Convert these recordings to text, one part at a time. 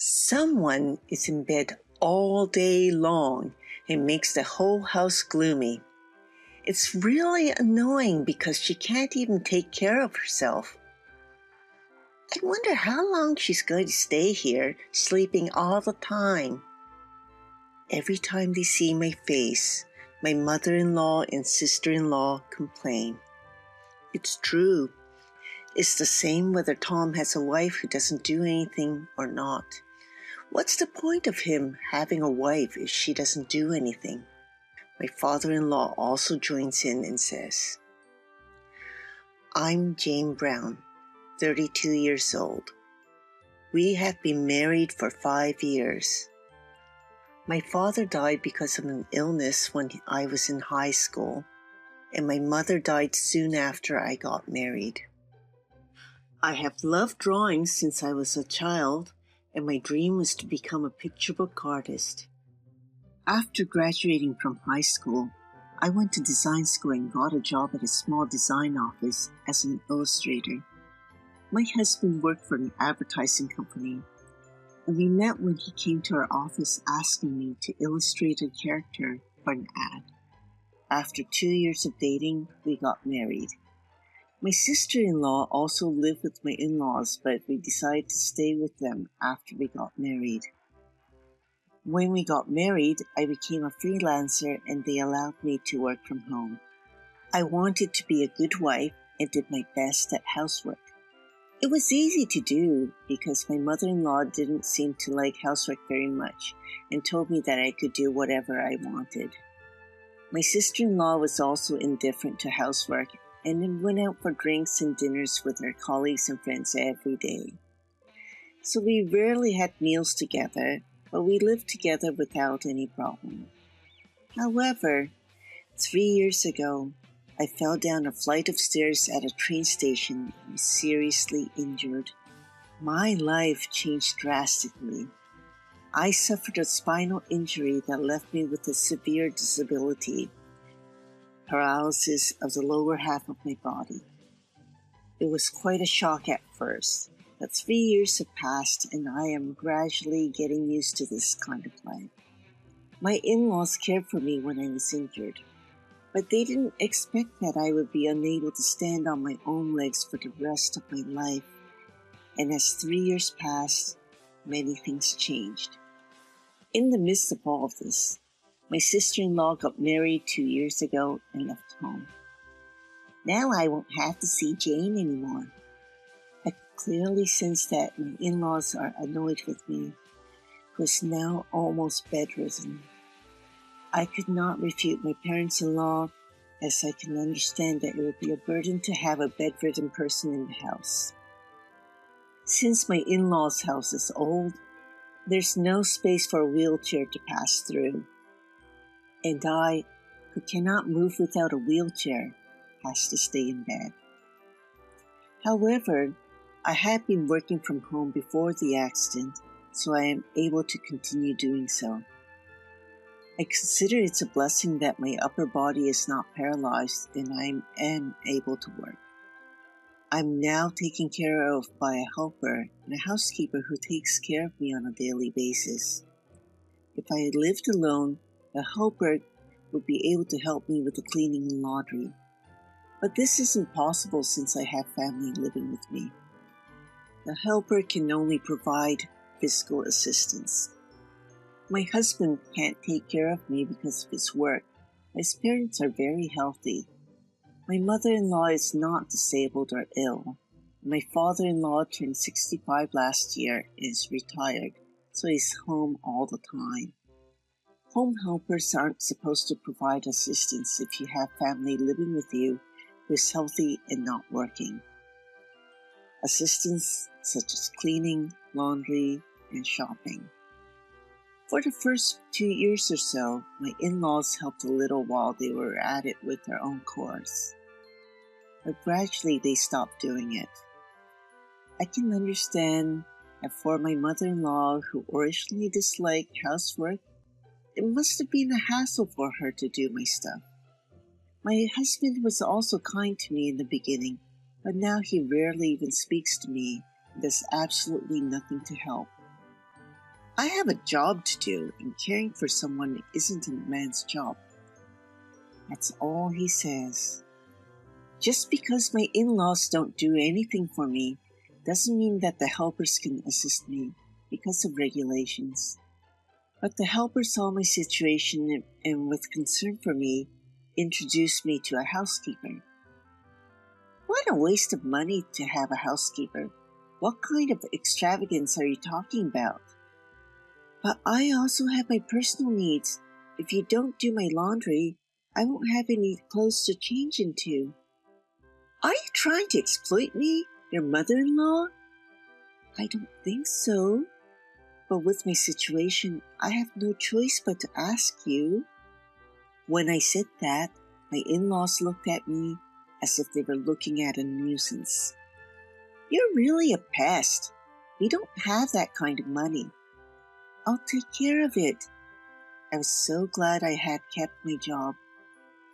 Someone is in bed all day long and makes the whole house gloomy. It's really annoying because she can't even take care of herself. I wonder how long she's going to stay here, sleeping all the time. Every time they see my face, my mother-in-law and sister-in-law complain. It's true. It's the same whether Tom has a wife who doesn't do anything or not. What's the point of him having a wife if she doesn't do anything? My father-in-law also joins in and says, I'm Jane Brown, 32 years old. We have been married for 5 years. My father died because of an illness when I was in high school, and my mother died soon after I got married. I have loved drawing since I was a child, and my dream was to become a picture book artist. After graduating from high school, I went to design school and got a job at a small design office as an illustrator. My husband worked for an advertising company, and we met when he came to our office asking me to illustrate a character for an ad. After 2 years of dating, we got married. My sister-in-law also lived with my in-laws, but we decided to stay with them after we got married. When we got married, I became a freelancer and they allowed me to work from home. I wanted to be a good wife and did my best at housework. It was easy to do because my mother-in-law didn't seem to like housework very much and told me that I could do whatever I wanted. My sister-in-law was also indifferent to housework and then went out for drinks and dinners with her colleagues and friends every day. So we rarely had meals together, but we lived together without any problem. However, 3 years ago, I fell down a flight of stairs at a train station and was seriously injured. My life changed drastically. I suffered a spinal injury that left me with a severe disability, paralysis of the lower half of my body. It was quite a shock at first, but 3 years have passed and I am gradually getting used to this kind of life. My in-laws cared for me when I was injured, but they didn't expect that I would be unable to stand on my own legs for the rest of my life. And as 3 years passed, many things changed. In the midst of all of this, my sister-in-law got married 2 years ago and left home. Now I won't have to see Jane anymore. I clearly sense that my in-laws are annoyed with me, who is now almost bedridden. I could not refute my parents-in-law, as I can understand that it would be a burden to have a bedridden person in the house. Since my in-laws' house is old, there's no space for a wheelchair to pass through. And I, who cannot move without a wheelchair, has to stay in bed. However, I had been working from home before the accident, so I am able to continue doing so. I consider it's a blessing that my upper body is not paralyzed and I am able to work. I'm now taken care of by a helper and a housekeeper who takes care of me on a daily basis. If I had lived alone, a helper would be able to help me with the cleaning and laundry. But this isn't possible since I have family living with me. The helper can only provide physical assistance. My husband can't take care of me because of his work. His parents are very healthy. My mother-in-law is not disabled or ill. My father-in-law turned 65 last year and is retired, so he's home all the time. Home helpers aren't supposed to provide assistance if you have family living with you who is healthy and not working. Assistance such as cleaning, laundry, and shopping. For the first 2 years or so, my in-laws helped a little while they were at it with their own chores. But gradually they stopped doing it. I can understand that for my mother-in-law, who originally disliked housework, it must have been a hassle for her to do my stuff. My husband was also kind to me in the beginning, but now he rarely even speaks to me and does absolutely nothing to help. I have a job to do, and caring for someone isn't a man's job. That's all he says. Just because my in-laws don't do anything for me doesn't mean that the helpers can assist me because of regulations. But the helper saw my situation and with concern for me, introduced me to a housekeeper. What a waste of money to have a housekeeper. What kind of extravagance are you talking about? But I also have my personal needs. If you don't do my laundry, I won't have any clothes to change into. Are you trying to exploit me, your mother-in-law? I don't think so. But with my situation, I have no choice but to ask you. When I said that, my in-laws looked at me as if they were looking at a nuisance. You're really a pest. We don't have that kind of money. I'll take care of it. I was so glad I had kept my job.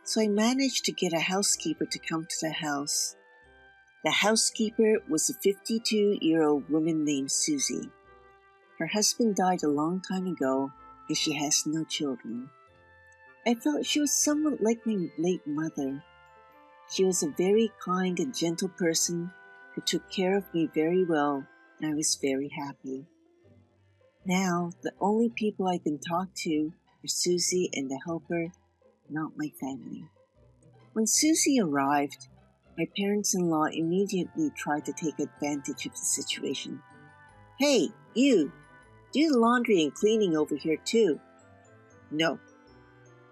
So I managed to get a housekeeper to come to the house. The housekeeper was a 52-year-old woman named Susie. Her husband died a long time ago, and she has no children. I felt she was somewhat like my late mother. She was a very kind and gentle person who took care of me very well, and I was very happy. Now, the only people I can talk to are Susie and the helper, not my family. When Susie arrived, my parents-in-law immediately tried to take advantage of the situation. Hey, you! Do the laundry and cleaning over here too. No.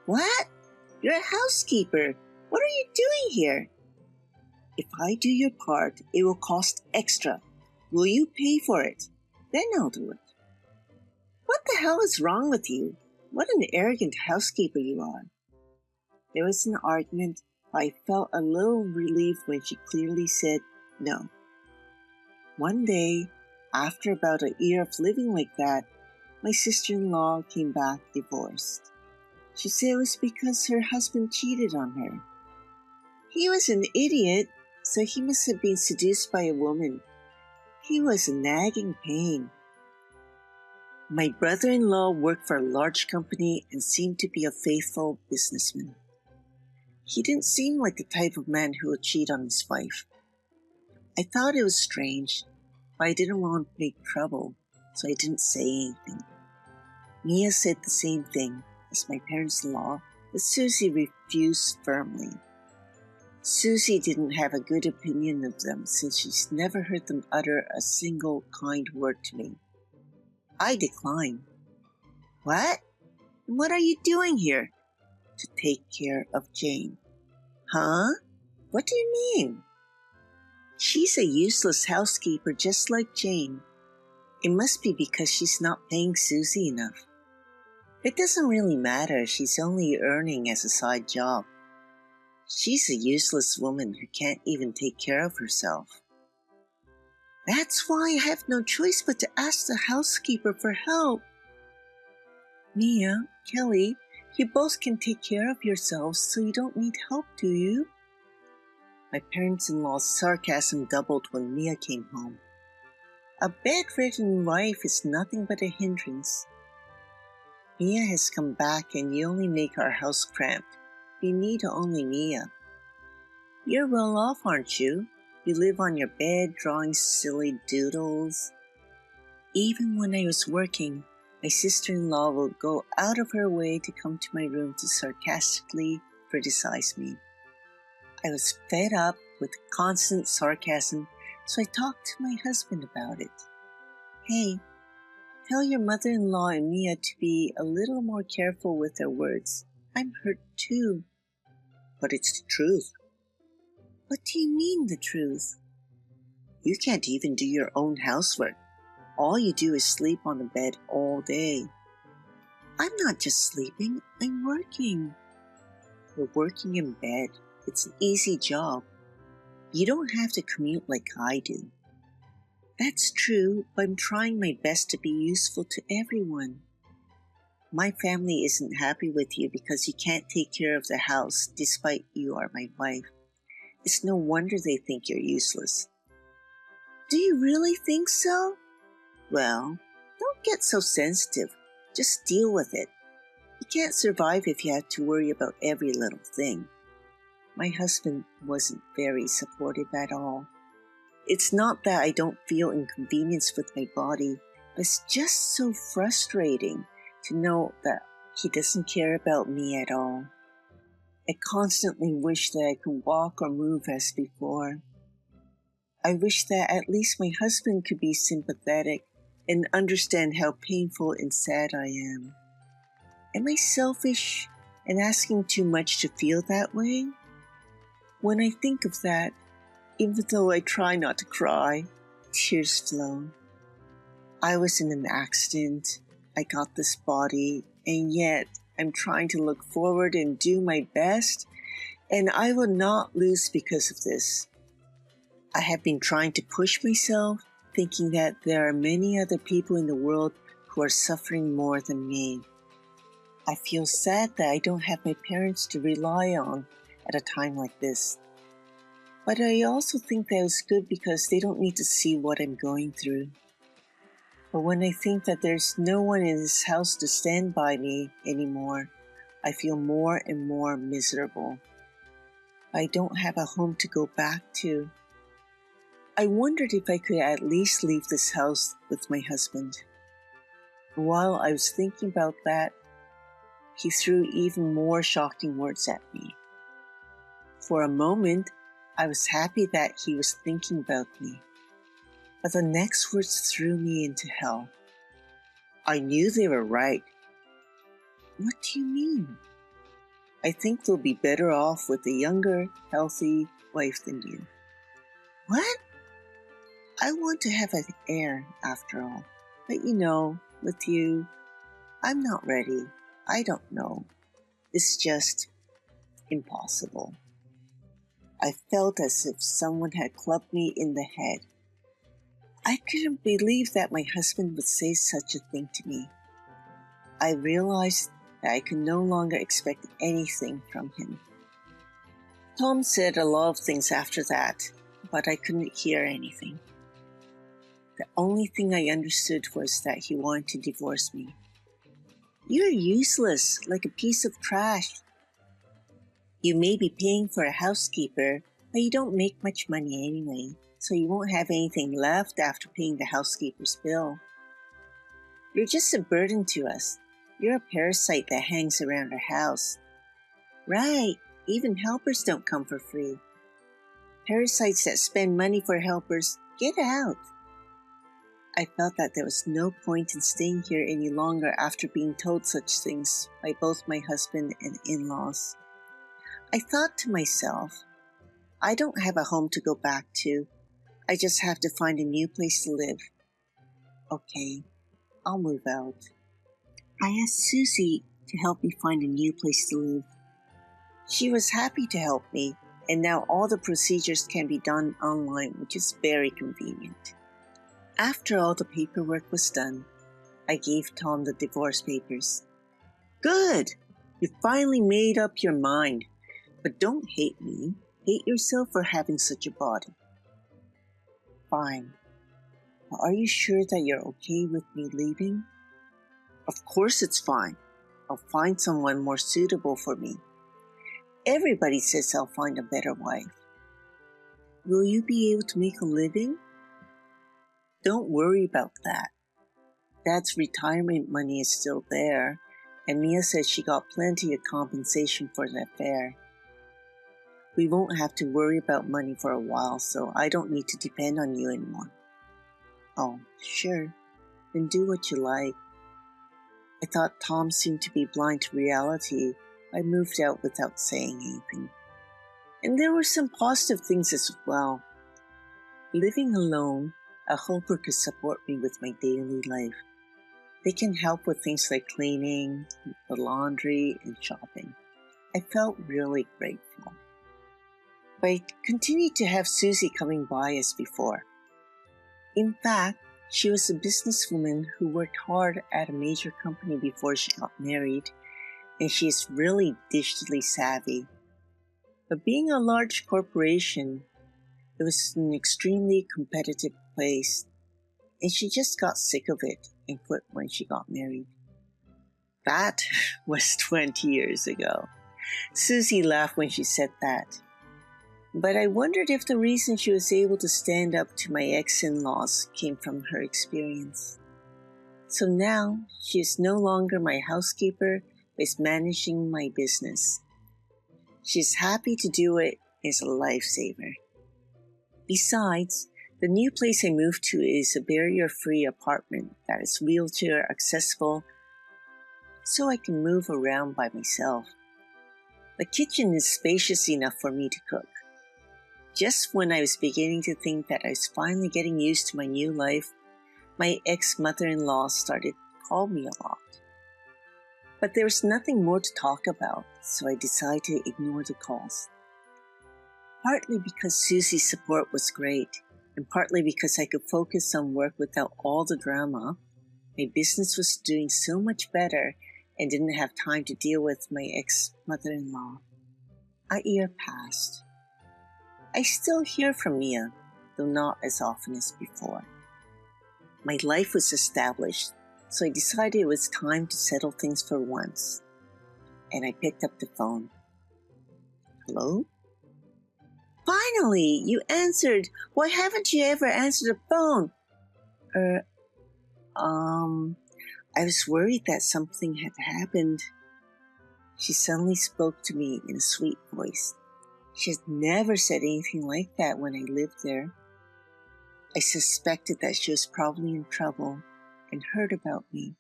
What? You're a housekeeper. What are you doing here? If I do your part, it will cost extra. Will you pay for it? Then I'll do it. What the hell is wrong with you? What an arrogant housekeeper you are. There was an argument, but I felt a little relief when she clearly said no. One day, after about a year of living like that, my sister-in-law came back divorced. She said it was because her husband cheated on her. He was an idiot, so he must have been seduced by a woman. He was a nagging pain. My brother-in-law worked for a large company and seemed to be a faithful businessman. He didn't seem like the type of man who would cheat on his wife. I thought it was strange, but I didn't want to make trouble, so I didn't say anything. Mia said the same thing as my parents-in-law, but Susie refused firmly. Susie didn't have a good opinion of them since she's never heard them utter a single kind word to me. I declined. What? And what are you doing here? To take care of Jane. Huh? What do you mean? She's a useless housekeeper just like Jane. It must be because she's not paying Susie enough. It doesn't really matter, she's only earning as a side job. She's a useless woman who can't even take care of herself. That's why I have no choice but to ask the housekeeper for help. Mia, Kelly, you both can take care of yourselves, so you don't need help, do you? My parents-in-law's sarcasm doubled when Mia came home. A bedridden wife is nothing but a hindrance. Mia has come back and you only make our house cramped. We need only Mia. You're well off, aren't you? You live on your bed drawing silly doodles. Even when I was working, my sister-in-law would go out of her way to come to my room to sarcastically criticize me. I was fed up with constant sarcasm, so I talked to my husband about it. Hey, tell your mother-in-law and Mia to be a little more careful with their words. I'm hurt too. But it's the truth. What do you mean, the truth? You can't even do your own housework. All you do is sleep on the bed all day. I'm not just sleeping, I'm working. You're working in bed. It's an easy job. You don't have to commute like I do. That's true, but I'm trying my best to be useful to everyone. My family isn't happy with you because you can't take care of the house despite you are my wife. It's no wonder they think you're useless. Do you really think so? Well, don't get so sensitive. Just deal with it. You can't survive if you have to worry about every little thing. My husband wasn't very supportive at all. It's not that I don't feel inconvenience with my body, but it's just so frustrating to know that he doesn't care about me at all. I constantly wish that I could walk or move as before. I wish that at least my husband could be sympathetic and understand how painful and sad I am. Am I selfish and asking too much to feel that way? When I think of that, even though I try not to cry, tears flow. I was in an accident. I got this body, and yet I'm trying to look forward and do my best, and I will not lose because of this. I have been trying to push myself, thinking that there are many other people in the world who are suffering more than me. I feel sad that I don't have my parents to rely on at a time like this. But I also think that it's good because they don't need to see what I'm going through. But when I think that there's no one in this house to stand by me anymore, I feel more and more miserable. I don't have a home to go back to. I wondered if I could at least leave this house with my husband. While I was thinking about that, he threw even more shocking words at me. For a moment, I was happy that he was thinking about me. But the next words threw me into hell. I knew they were right. What do you mean? I think they'll be better off with a younger, healthy wife than you. What? I want to have an heir, after all. But with you, I'm not ready. I don't know. It's just impossible. I felt as if someone had clubbed me in the head. I couldn't believe that my husband would say such a thing to me. I realized that I could no longer expect anything from him. Tom said a lot of things after that, but I couldn't hear anything. The only thing I understood was that he wanted to divorce me. You're useless, like a piece of trash. You may be paying for a housekeeper, but you don't make much money anyway, so you won't have anything left after paying the housekeeper's bill. You're just a burden to us. You're a parasite that hangs around our house. Right, even helpers don't come for free. Parasites that spend money for helpers, get out. I felt that there was no point in staying here any longer after being told such things by both my husband and in-laws. I thought to myself, I don't have a home to go back to. I just have to find a new place to live. Okay, I'll move out. I asked Susie to help me find a new place to live. She was happy to help me, and now all the procedures can be done online, which is very convenient. After all the paperwork was done, I gave Tom the divorce papers. Good! You finally made up your mind. But don't hate me. Hate yourself for having such a body. Fine. But are you sure that you're okay with me leaving? Of course it's fine. I'll find someone more suitable for me. Everybody says I'll find a better wife. Will you be able to make a living? Don't worry about that. Dad's retirement money is still there, and Mia says she got plenty of compensation for the affair. We won't have to worry about money for a while, so I don't need to depend on you anymore. Oh, sure. Then do what you like. I thought Tom seemed to be blind to reality. I moved out without saying anything. And there were some positive things as well. Living alone, a helper could support me with my daily life. They can help with things like cleaning, the laundry, and shopping. I felt really grateful. But I continued to have Susie coming by as before. In fact, she was a businesswoman who worked hard at a major company before she got married, and she is really digitally savvy. But being a large corporation, it was an extremely competitive place, and she just got sick of it. and quit when she got married. That was 20 years ago. Susie laughed when she said that. But I wondered if the reason she was able to stand up to my ex-in-laws came from her experience. So now, she is no longer my housekeeper, but is managing my business. She is happy to do it and is a lifesaver. Besides, the new place I moved to is a barrier-free apartment that is wheelchair accessible, so I can move around by myself. The kitchen is spacious enough for me to cook. Just when I was beginning to think that I was finally getting used to my new life, my ex-mother-in-law started to call me a lot. But there was nothing more to talk about, so I decided to ignore the calls. Partly because Susie's support was great, and partly because I could focus on work without all the drama, my business was doing so much better and didn't have time to deal with my ex-mother-in-law. A year passed. I still hear from Mia, though not as often as before. My life was established, so I decided it was time to settle things for once. And I picked up the phone. Hello? Finally, you answered. Why haven't you ever answered the phone? I was worried that something had happened. She suddenly spoke to me in a sweet voice. She had never said anything like that when I lived there. I suspected that she was probably in trouble and heard about me.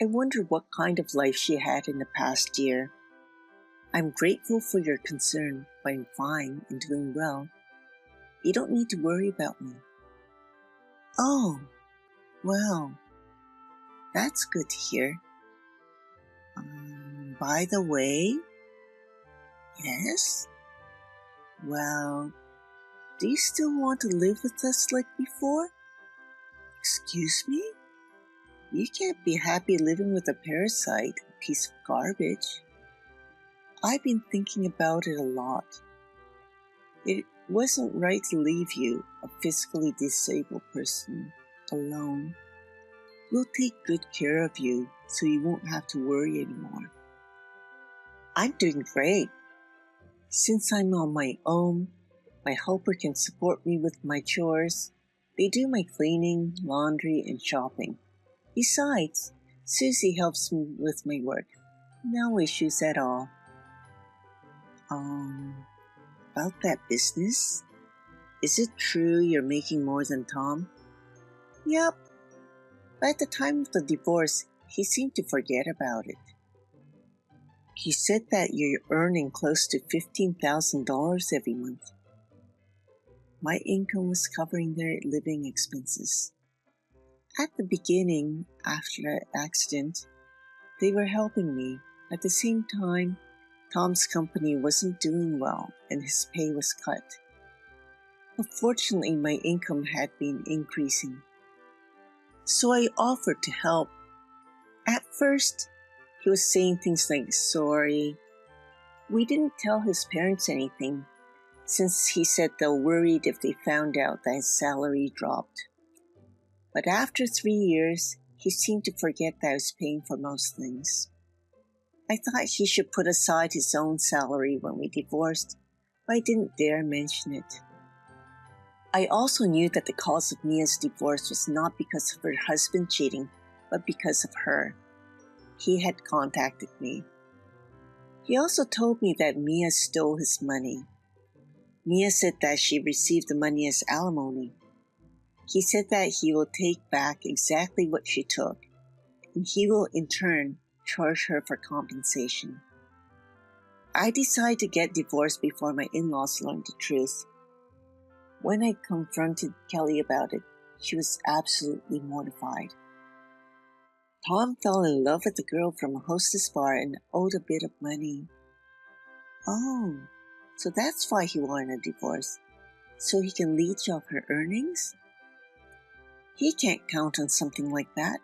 I wondered what kind of life she had in the past year. I'm grateful for your concern, but I'm fine and doing well. You don't need to worry about me. Oh, well, that's good to hear. By the way, yes? Well, do you still want to live with us like before? Excuse me? You can't be happy living with a parasite, a piece of garbage. I've been thinking about it a lot. It wasn't right to leave you, a physically disabled person, alone. We'll take good care of you so you won't have to worry anymore. I'm doing great. Since I'm on my own, my helper can support me with my chores. They do my cleaning, laundry, and shopping. Besides, Susie helps me with my work. No issues at all. About that business? Is it true you're making more than Tom? Yep. But at the time of the divorce, he seemed to forget about it. He said that you're earning close to $15,000 every month. My income was covering their living expenses. At the beginning, after the accident, they were helping me. At the same time, Tom's company wasn't doing well and his pay was cut. But fortunately, my income had been increasing. So I offered to help. At first, he was saying things like, sorry. We didn't tell his parents anything, since he said they were worried if they found out that his salary dropped. But after 3 years, he seemed to forget that I was paying for most things. I thought he should put aside his own salary when we divorced, but I didn't dare mention it. I also knew that the cause of Mia's divorce was not because of her husband cheating, but because of her. He had contacted me. He also told me that Mia stole his money. Mia said that she received the money as alimony. He said that he will take back exactly what she took, and he will in turn charge her for compensation. I decided to get divorced before my in-laws learned the truth. When I confronted Kelly about it, she was absolutely mortified. Tom fell in love with a girl from a hostess bar and owed a bit of money. Oh, so that's why he wanted a divorce, so he can leech off her earnings? He can't count on something like that.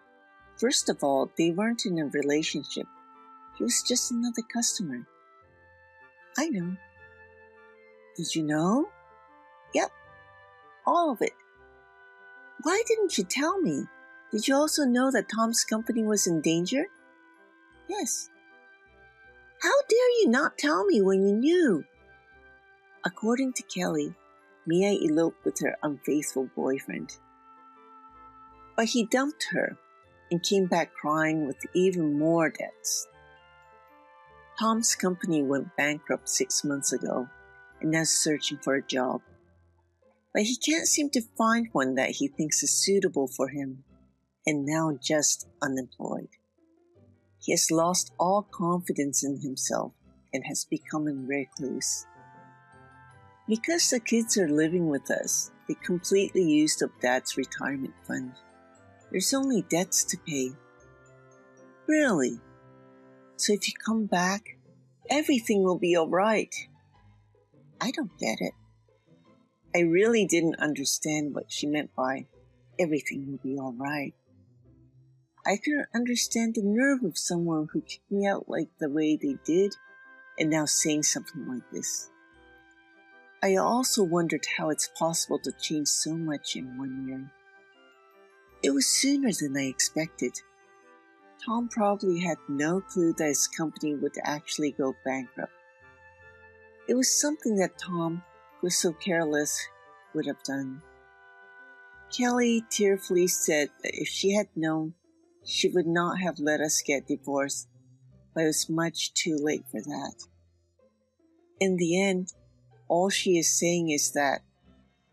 First of all, they weren't in a relationship. He was just another customer. I know. Did you know? Yep, all of it. Why didn't you tell me? Did you also know that Tom's company was in danger? Yes. How dare you not tell me when you knew? According to Kelly, Mia eloped with her unfaithful boyfriend. But he dumped her and came back crying with even more debts. Tom's company went bankrupt 6 months ago and now is searching for a job. But he can't seem to find one that he thinks is suitable for him, and now just unemployed. He has lost all confidence in himself and has become a recluse. Because the kids are living with us, they completely used up Dad's retirement fund. There's only debts to pay. Really? So if you come back, everything will be all right. I don't get it. I really didn't understand what she meant by everything will be all right. I couldn't understand the nerve of someone who kicked me out like the way they did and now saying something like this. I also wondered how it's possible to change so much in 1 year. It was sooner than I expected. Tom probably had no clue that his company would actually go bankrupt. It was something that Tom, who was so careless, would have done. Kelly tearfully said that if she had known, she would not have let us get divorced, but it was much too late for that. In the end, all she is saying is that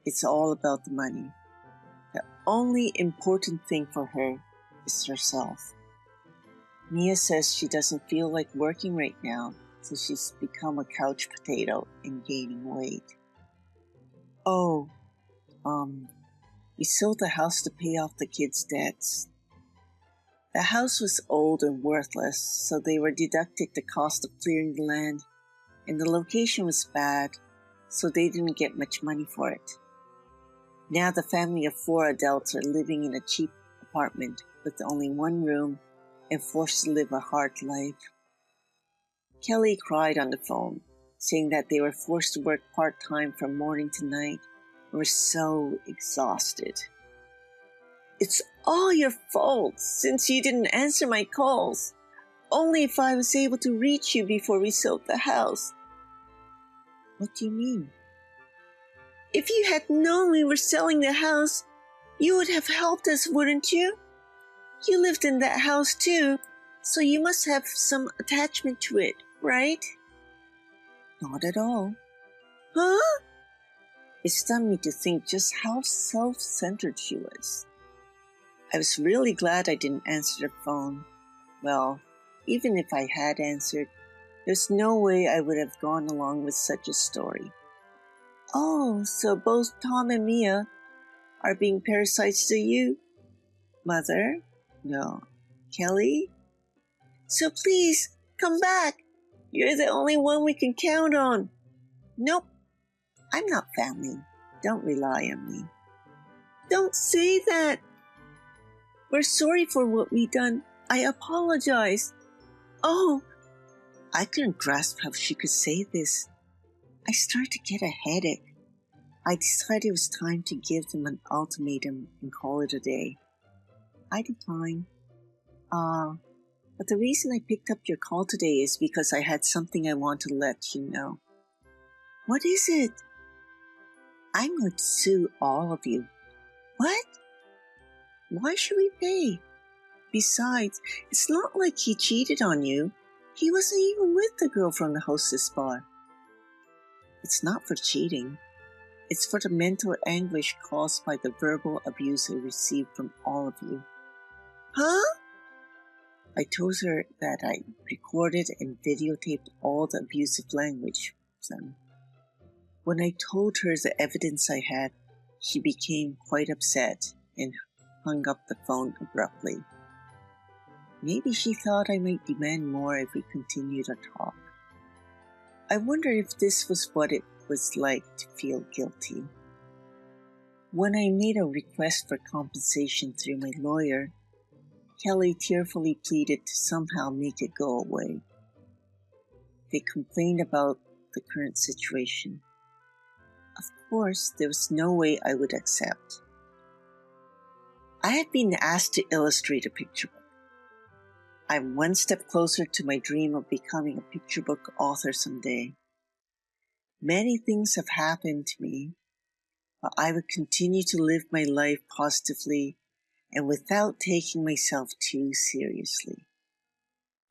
it's all about the money. The only important thing for her is herself. Mia says she doesn't feel like working right now, so she's become a couch potato and gaining weight. Oh, we sold the house to pay off the kids' debts. The house was old and worthless, so they were deducted the cost of clearing the land, and the location was bad, so they didn't get much money for it. Now the family of 4 adults are living in a cheap apartment with only 1 room and forced to live a hard life. Kelly cried on the phone, saying that they were forced to work part-time from morning to night and were so exhausted. It's all your fault since you didn't answer my calls. Only if I was able to reach you before we sold the house. What do you mean? If you had known we were selling the house, you would have helped us, wouldn't you? You lived in that house too, so you must have some attachment to it, right? Not at all. Huh? It stunned me to think just how self-centered she was. I was really glad I didn't answer the phone. Well, even if I had answered, there's no way I would have gone along with such a story. Oh, so both Tom and Mia are being parasites to you? Mother? No. Kelly? So please, come back. You're the only one we can count on. Nope. I'm not family. Don't rely on me. Don't say that. We're sorry for what we done. I apologize. Oh, I couldn't grasp how she could say this. I started to get a headache. I decided it was time to give them an ultimatum and call it a day. I declined. But the reason I picked up your call today is because I had something I want to let you know. What is it? I'm going to sue all of you. What? Why should we pay? Besides, it's not like he cheated on you. He wasn't even with the girl from the hostess bar. It's not for cheating. It's for the mental anguish caused by the verbal abuse I received from all of you. Huh? I told her that I recorded and videotaped all the abusive language from them. When I told her the evidence I had, she became quite upset and hung up the phone abruptly. Maybe she thought I might demand more if we continued our talk. I wonder if this was what it was like to feel guilty. When I made a request for compensation through my lawyer, Kelly tearfully pleaded to somehow make it go away. They complained about the current situation. Of course, there was no way I would accept. I have been asked to illustrate a picture book. I'm one step closer to my dream of becoming a picture book author someday. Many things have happened to me, but I would continue to live my life positively and without taking myself too seriously.